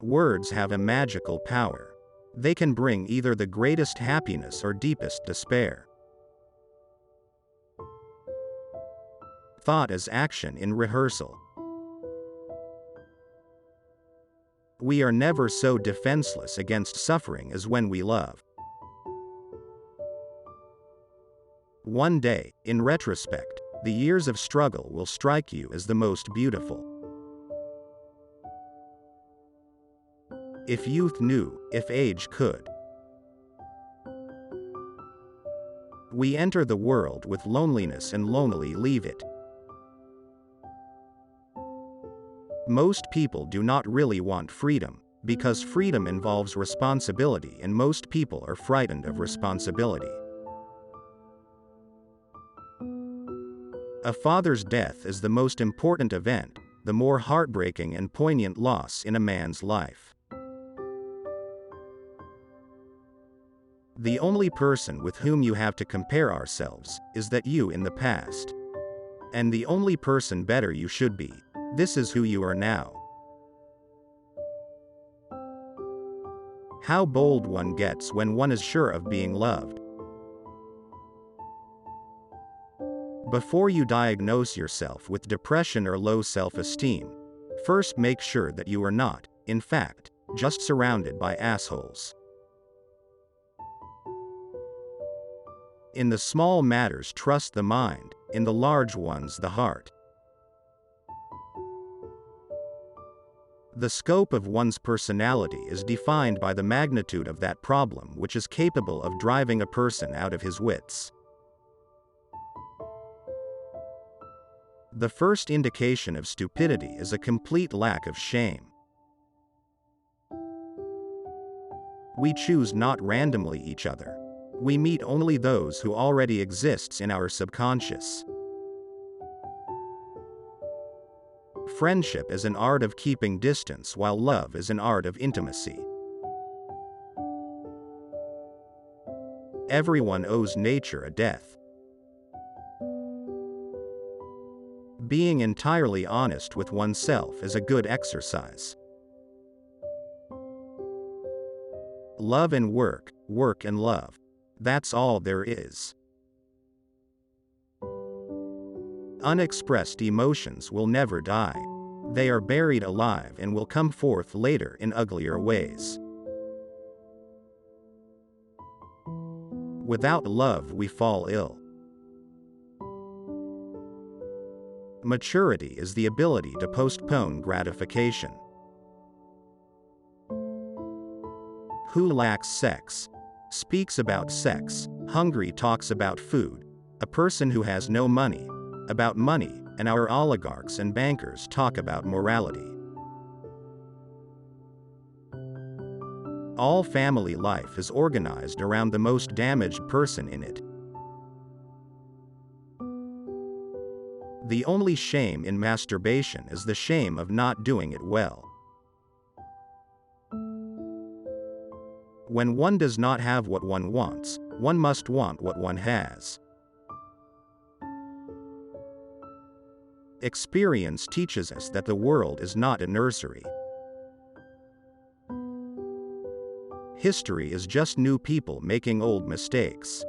Words have a magical power. They can bring either the greatest happiness or deepest despair. Thought is action in rehearsal. We are never so defenseless against suffering as when we love. One day, in retrospect, the years of struggle will strike you as the most beautiful. If youth knew, if age could. We enter the world with loneliness and lonely leave it. Most people do not really want freedom, because freedom involves responsibility, and most people are frightened of responsibility. A father's death is the most important event, the more heartbreaking and poignant loss in a man's life. The only person with whom you have to compare ourselves is that you in the past. And the only person better you should be. This is who you are now. How bold one gets when one is sure of being loved. Before you diagnose yourself with depression or low self-esteem, first make sure that you are not, in fact, just surrounded by assholes. In the small matters trust the mind, in the large ones the heart. The scope of one's personality is defined by the magnitude of that problem which is capable of driving a person out of his wits. The first indication of stupidity is a complete lack of shame. We choose not randomly each other. We meet only those who already exists in our subconscious. Friendship is an art of keeping distance, while love is an art of intimacy. Everyone owes nature a death. Being entirely honest with oneself is a good exercise. Love and work, work and love. That's all there is. Unexpressed emotions will never die. They are buried alive and will come forth later in uglier ways. Without love we fall ill. Maturity is the ability to postpone gratification. Who lacks sex speaks about sex. Hungry talks about food. A person who has no money about money, and our oligarchs and bankers talk about morality. All family life is organized around the most damaged person in it. The only shame in masturbation is the shame of not doing it well. When one does not have what one wants, one must want what one has. Experience teaches us that the world is not a nursery. History is just new people making old mistakes.